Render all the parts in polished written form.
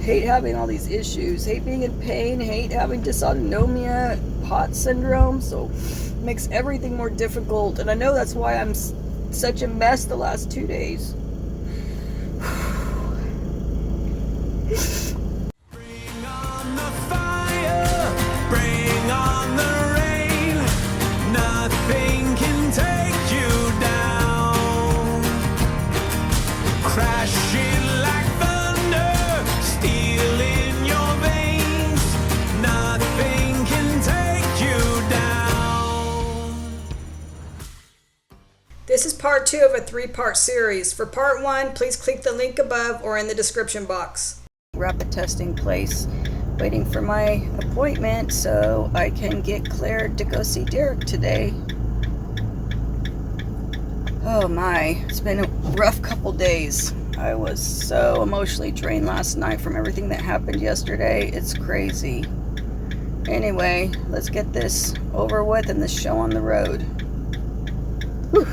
Hate having all these issues. Hate being in pain. Hate having dysautonomia, POTS syndrome. So it makes everything more difficult. And I know that's why I'm such a mess the last 2 days. Bring on the fire, bring on the rain. Nothing can take you down. Crashing like thunder, steel in your veins. Nothing can take you down. This is part 2 of a 3-part series. For part 1, please click the link above or in the description box. Rapid testing place, waiting for my appointment so I can get cleared to go see Derek today. Oh my, it's been a rough couple days. I was so emotionally drained last night from everything that happened yesterday. It's crazy. Anyway, let's get this over with and this show on the road. Whew.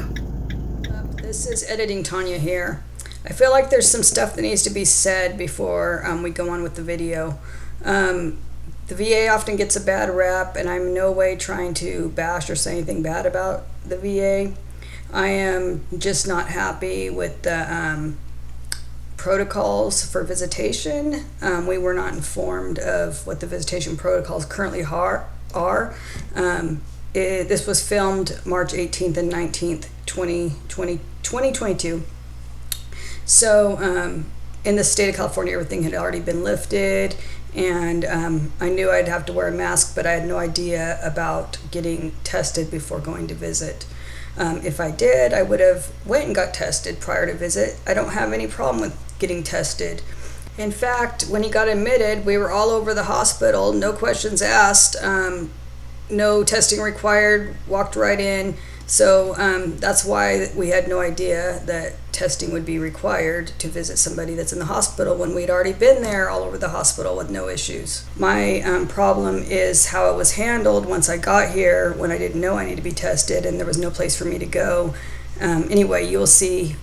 This is Editing Tanya here. I feel like there's some stuff that needs to be said before we go on with the video. The VA often gets a bad rep, and I'm in no way trying to bash or say anything bad about the VA. I am just not happy with the protocols for visitation. We were not informed of what the visitation protocols currently are. This was filmed March 18th and 19th, 2022. So in the state of California, everything had already been lifted, and I knew I'd have to wear a mask, but I had no idea about getting tested before going to visit. If I did, I would have went and got tested prior to visit. I don't have any problem with getting tested. In fact, when he got admitted, we were all over the hospital, no questions asked, no testing required, walked right in. So that's why we had no idea that testing would be required to visit somebody that's in the hospital when we'd already been there all over the hospital with no issues. My problem is how it was handled once I got here, when I didn't know I needed to be tested and there was no place for me to go. Anyway, you'll see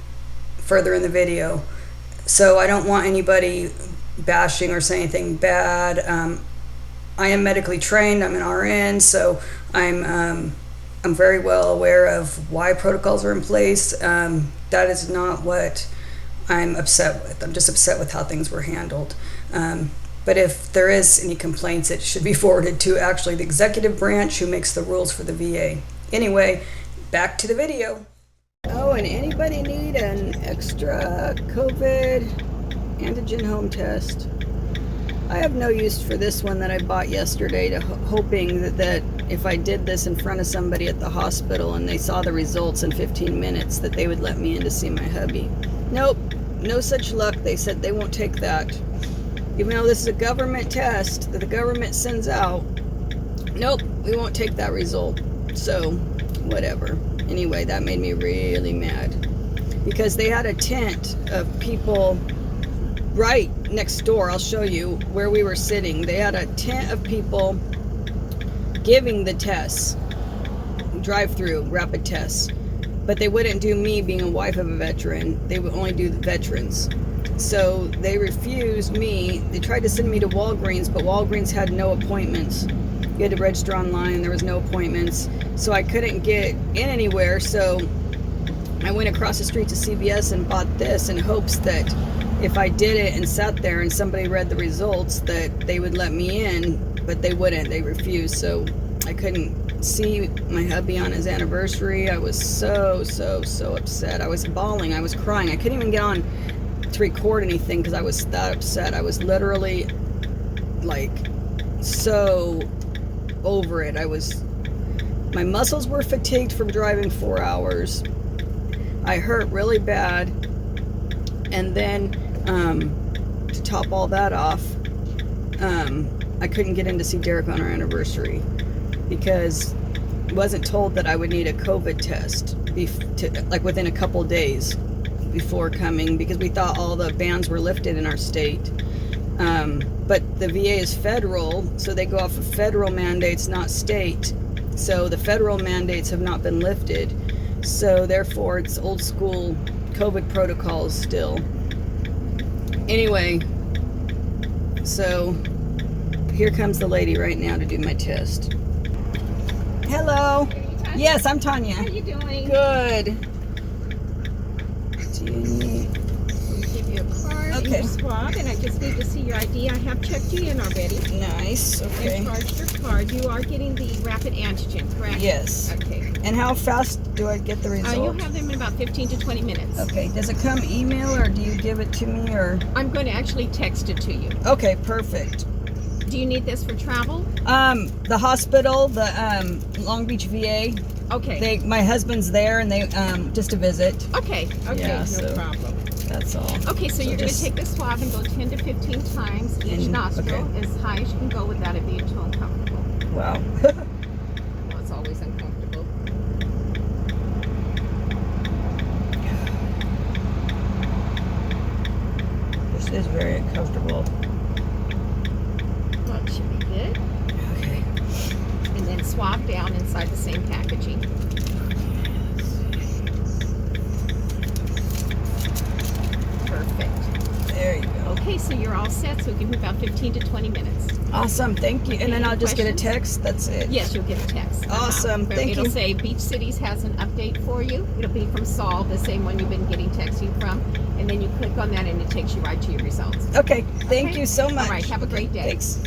further in the video. So I don't want anybody bashing or saying anything bad. I am medically trained. I'm an RN, so I'm very well aware of why protocols are in place. That is not what I'm upset with. I'm just upset with how things were handled. But if there is any complaints, it should be forwarded to actually the executive branch who makes the rules for the VA. Anyway, back to the video. Oh, and anybody need an extra COVID antigen home test? I have no use for this one that I bought yesterday, hoping that if I did this in front of somebody at the hospital and they saw the results in 15 minutes, that they would let me in to see my hubby. Nope, no such luck. They said they won't take that. Even though this is a government test that the government sends out, nope, we won't take that result. So, whatever. Anyway, that made me really mad. Because they had a tent of people right next door. I'll show you where we were sitting. They had a tent of people giving the tests, drive-through rapid tests, but they wouldn't do me being a wife of a veteran. They would only do the veterans. So they refused me. They tried to send me to Walgreens, but Walgreens had no appointments. You had to register online. There was no appointments, so I couldn't get in anywhere. So I went across the street to CVS and bought this in hopes that if I did it and sat there and somebody read the results, that they would let me in, but they wouldn't. They refused. So I couldn't see my hubby on his anniversary. I was so upset. I was bawling. I was crying. I couldn't even get on to record anything because I was that upset. I was literally like so over it. My muscles were fatigued from driving 4 hours. I hurt really bad. And then to top all that off, I couldn't get in to see Derek on our anniversary because I wasn't told that I would need a COVID test like within a couple days before coming, because we thought all the bans were lifted in our state. But the VA is federal, so they go off of federal mandates, not state. So the federal mandates have not been lifted. So therefore, it's old school COVID protocols still. Anyway, So here comes the lady right now to do my test. Hello. Yes, I'm Tanya. How are you doing? Good. Do you need... I'll give you a card and Okay. your swab, and I just need to see your ID. I have checked you in already. Nice. Okay. And charged your card. You are getting the rapid antigen, correct? Yes. Okay. And how fast do I get the result? You'll have them in about 15 to 20 minutes. Okay. Does it come email or do you give it to me or? I'm going to actually text it to you. Okay, perfect. Do you need this for travel? The hospital, the Long Beach VA. Okay. My husband's there and they just to visit. Okay. Yeah, No so- problem. That's all. Okay, so you're going to just- take the swab and go 10 to 15 times each nostril, okay. as high as you can go without it being too uncomfortable. Wow. Well, it's always uncomfortable. This is very uncomfortable. Well, it should be good. Okay. And then swab down inside the same packaging. Perfect. There you go. Okay, so you're all set, so give me about 15 to 20 minutes. Awesome. Thank you. And then Any I'll just get a questions? text. That's it. Yes, you'll get a text. Awesome. But Thank it'll you. say Beach Cities has an update for you. It'll be from Saul, the same one you've been getting texting from. And then you click on that and it takes you right to your results. Okay. Thank Okay. you so much. All right, have a great day. Thanks.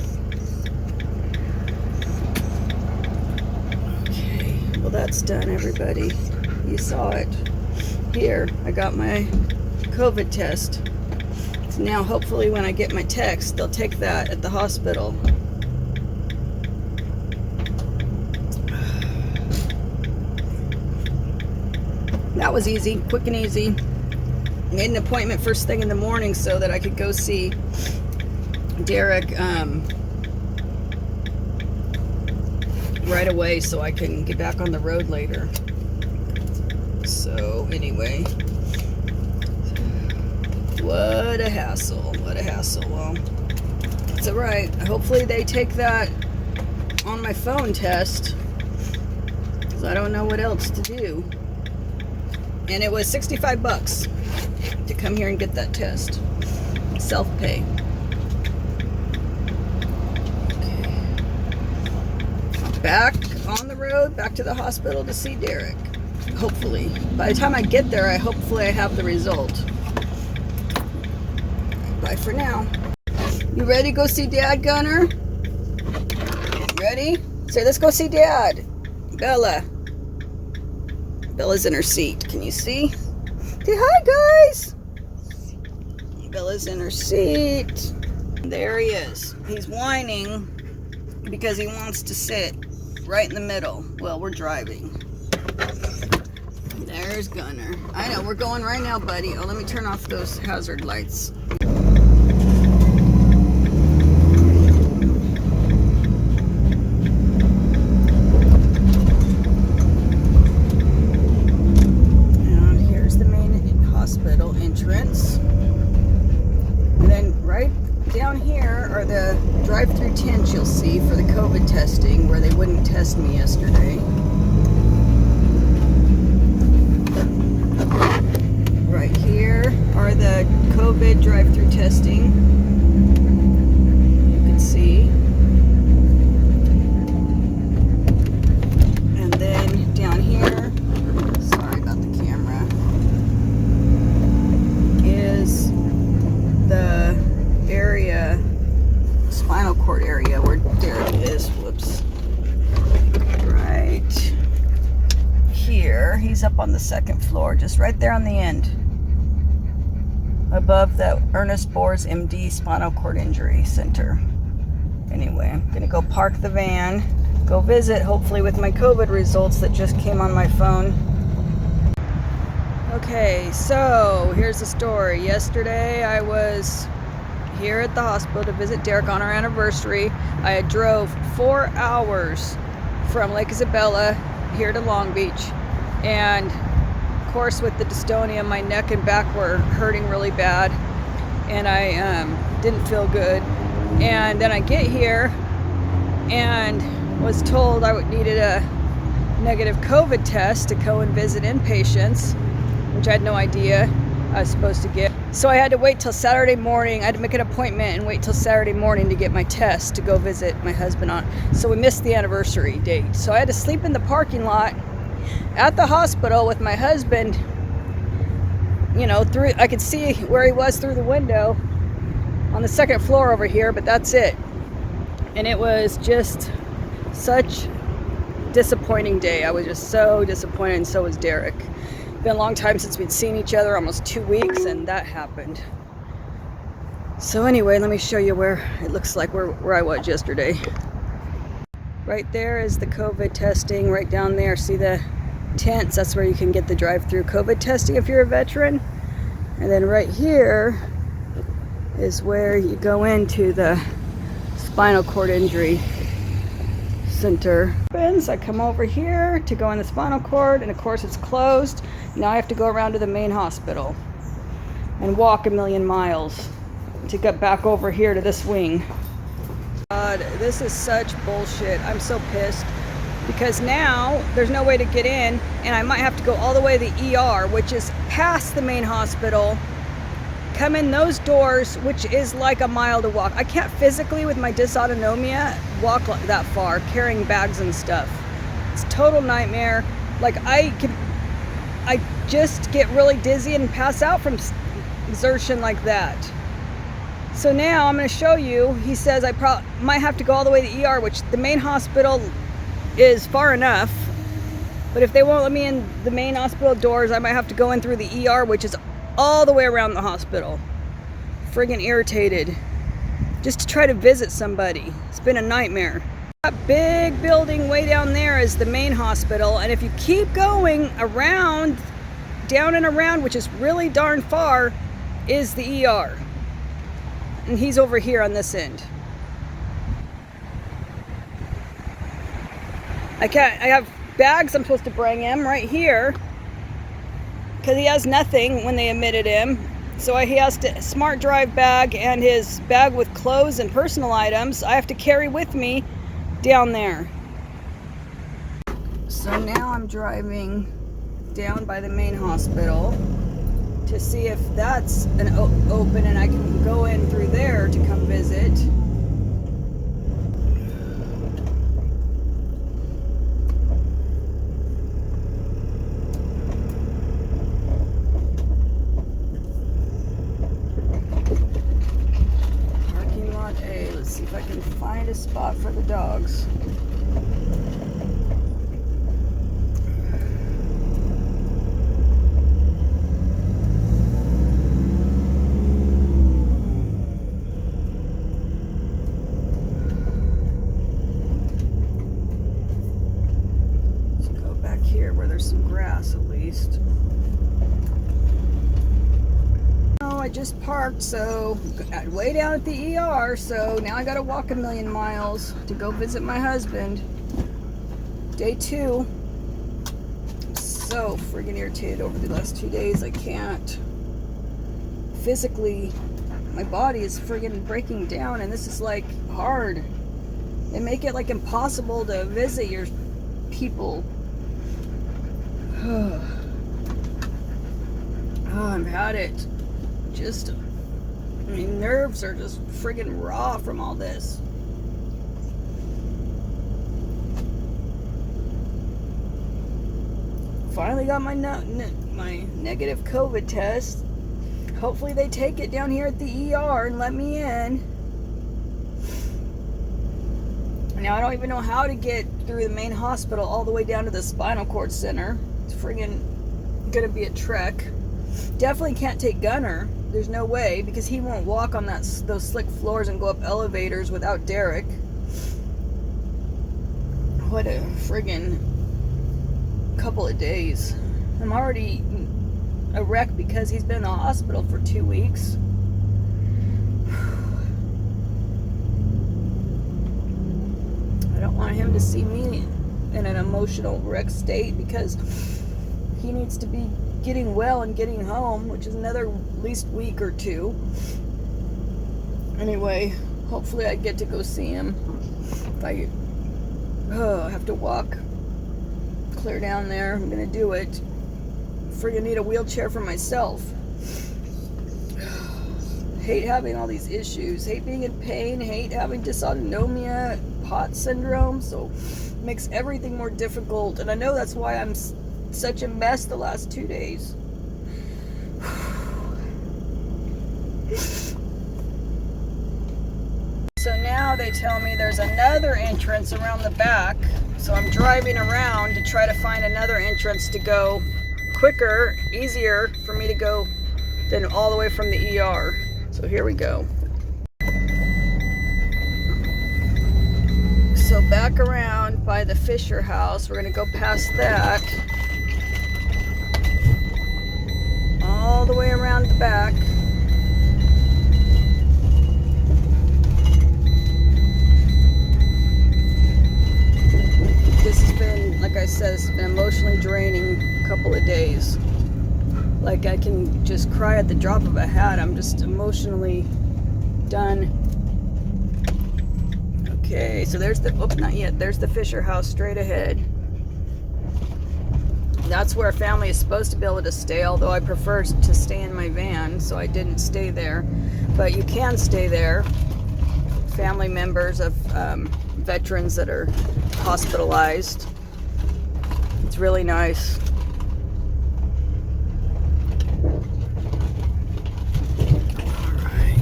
Okay. Well, that's done, everybody. You saw it. Here, I got my COVID test. So now, hopefully, when I get my text, they'll take that at the hospital. That was easy, quick and easy. Made an appointment first thing in the morning so that I could go see Derek right away so I can get back on the road later. So anyway, what a hassle, what a hassle. Well, it's alright. Hopefully they take that on my phone test because I don't know what else to do. And it was $65 to come here and get that test. Self-pay. Okay. Back on the road, back to the hospital to see Derek. Hopefully. By the time I get there, hopefully I have the result. Bye for now. You ready to go see Dad, Gunner? Ready? Say, let's go see Dad. Bella. Bella's in her seat. Can you see? Say hi, guys. Bella's in her seat. There he is. He's whining because he wants to sit right in the middle. Well, we're driving. There's Gunner. I know, we're going right now, buddy. Oh, let me turn off those hazard lights. And here's the main hospital entrance. And then right down here are the drive-through tents you'll see for the COVID testing where they wouldn't test me yesterday. Right here are the COVID drive-through testing. You can see. And then down here, sorry about the camera, is the area, spinal cord area where Derek is. Whoops. Right here. He's up on the second floor, just right there on the end. Above the Ernest Boers MD Spinal Cord Injury Center. Anyway, I'm gonna go park the van, go visit, hopefully with my COVID results that just came on my phone. Okay, so here's the story. Yesterday I was here at the hospital to visit Derek on our anniversary. I had drove 4 hours from Lake Isabella here to Long Beach, and of course with the dystonia, my neck and back were hurting really bad, and I didn't feel good. And then I get here and was told I needed a negative COVID test to go and visit inpatients, which I had no idea. I was supposed to get. So I had to wait till Saturday morning. I had to make an appointment and wait till Saturday morning to get my test to go visit my husband on. So we missed the anniversary date. So I had to sleep in the parking lot at the hospital with my husband. You know, through, I could see where he was through the window on the second floor over here, but that's it. And it was just such disappointing day. I was just so disappointed, and so was Derek. Been a long time since we'd seen each other, almost 2 weeks, and that happened. So anyway, let me show you where it looks like where I was yesterday. Right there is the COVID testing, right down there. See the tents? That's where you can get the drive-through COVID testing if you're a veteran. And then right here is where you go into the spinal cord injury center. I come over here to go in the spinal cord, and of course it's closed. Now I have to go around to the main hospital and walk 1,000,000 miles to get back over here to this wing. God, this is such bullshit. I'm so pissed because now there's no way to get in, and I might have to go all the way to the ER, which is past the main hospital, come in those doors, which is like a mile to walk. I can't physically, with my dysautonomia, walk that far carrying bags and stuff. It's a total nightmare. Like I just get really dizzy and pass out from exertion like that. So now I'm going to show you. He says I might have to go all the way to the ER, which the main hospital is far enough. But if they won't let me in the main hospital doors, I might have to go in through the ER, which is all the way around the hospital. Friggin' irritated. Just to try to visit somebody. It's been a nightmare. That big building way down there is the main hospital, and if you keep going around, down and around, which is really darn far, is the ER. And he's over here on this end. I have bags I'm supposed to bring him right here, because he has nothing when they admitted him. So he has a smart drive bag and his bag with clothes and personal items I have to carry with me down there. So now I'm driving down by the main hospital to see if that's an open and I can go in through there to come visit. Parking lot A. Let's see if I can find a spot for the dogs. Here where there's some grass at least. Oh, I just parked, so way down at the ER, so now I gotta walk 1,000,000 miles to go visit my husband. Day 2. I'm so friggin' irritated over the last 2 days. I can't physically, my body is friggin' breaking down, and this is like hard. They make it like impossible to visit your people. Oh, I've had it. Just, my nerves are just friggin' raw from all this. Finally got my negative COVID test. Hopefully they take it down here at the ER and let me in. Now I don't even know how to get through the main hospital all the way down to the spinal cord center. It's friggin' gonna be a trek. Definitely can't take Gunner. There's no way, because he won't walk on those slick floors and go up elevators without Derek. What a friggin' couple of days. I'm already a wreck because he's been in the hospital for 2 weeks. I don't want him to see me in an emotional wreck state, because he needs to be getting well and getting home, which is another at least week or 2. Anyway, hopefully I get to go see him. If I have to walk clear down there, I'm gonna do it. Friggin' need a wheelchair for myself. Hate having all these issues. Hate being in pain. Hate having dysautonomia, POT syndrome. So it makes everything more difficult. And I know that's why I'm such a mess the last 2 days. So now they tell me there's another entrance around the back. So I'm driving around to try to find another entrance to go quicker, easier for me to go than all the way from the ER. So here we go. So back around by the Fisher house, we're gonna go past that. All the way around the back. This has been, like I said, it's been emotionally draining a couple of days. Like I can just cry at the drop of a hat. I'm just emotionally done. Okay, so there's the, oops, not yet. There's the Fisher house straight ahead. That's where a family is supposed to be able to stay, although I prefer to stay in my van, so I didn't stay there. But you can stay there. Family members of veterans that are hospitalized. It's really nice. Alright.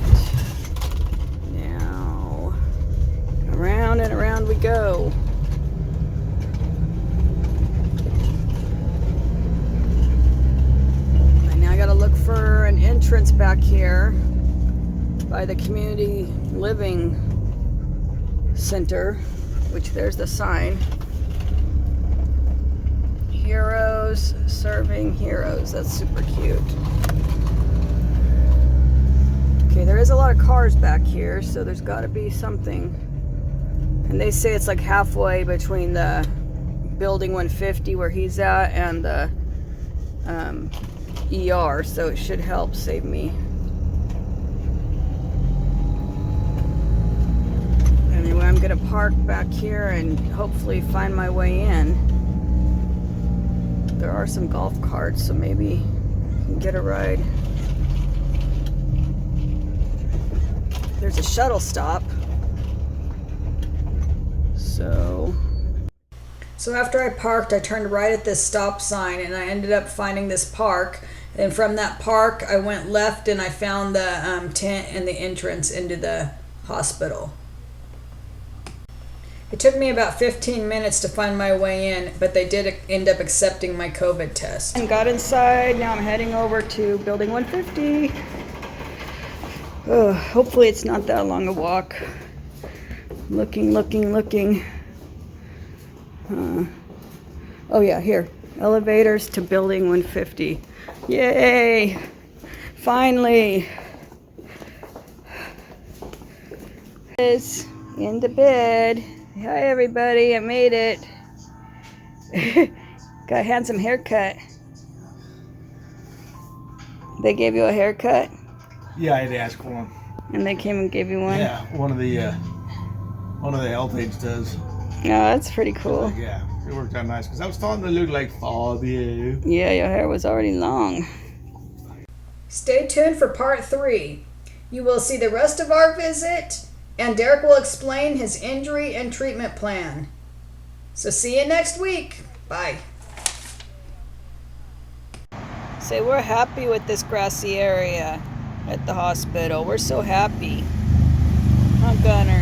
Now, around and around we go. And now I gotta look for an entrance back here by the community living center, which there's the sign. Heroes serving heroes. That's super cute. Okay, there is a lot of cars back here, so there's got to be something. And they say it's like halfway between the building 150 where he's at and the ER, so it should help save me. Anyway, I'm gonna park back here and hopefully find my way in. There are some golf carts, so maybe I can get a ride. There's a shuttle stop. So after I parked, I turned right at this stop sign and I ended up finding this park. And from that park, I went left and I found the tent and the entrance into the hospital. It took me about 15 minutes to find my way in, but they did end up accepting my COVID test. And got inside. Now I'm heading over to building 150. Oh, hopefully it's not that long a walk. Looking. Oh yeah, here. Elevators to building 150. Yay! Finally! Is in the bed. Hi everybody, I made it. Got a handsome haircut. They gave you a haircut? Yeah, I had to ask for one. And they came and gave you one? Yeah, one of the health aides does. Oh, that's pretty cool. Like, yeah, it worked out nice because I was starting to look like Fabio. Yeah, your hair was already long. Stay tuned for part 3. You will see the rest of our visit, and Derek will explain his injury and treatment plan. So see you next week. Bye. Say, we're happy with this grassy area at the hospital. We're so happy. Huh, Gunner?